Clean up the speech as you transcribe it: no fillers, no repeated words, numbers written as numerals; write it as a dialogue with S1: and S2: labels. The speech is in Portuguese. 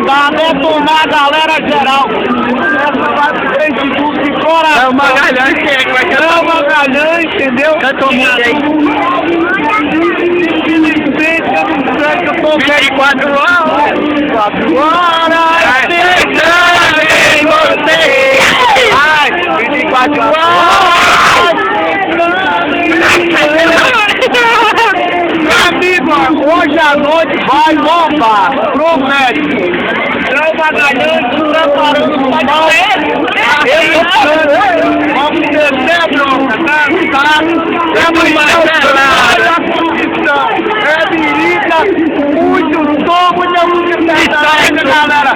S1: pra detonar a galera geral. Essa vai pro Facebook de coração.
S2: É o Magalhães que é, vai ser.
S1: É o Magalhães, entendeu?
S2: Cantou muito aí.
S1: Infelizmente, eu não sei que eu tô
S2: 24 horas.
S1: 24 horas pensando em você. Ai, 24 horas. Meu amigo, hoje à noite vai bombar. Promete. É o Magalhães preparando para nós. Vamos descer, bronca, tá?
S2: Vamos mais
S1: É birita, muito som, muita música, galera.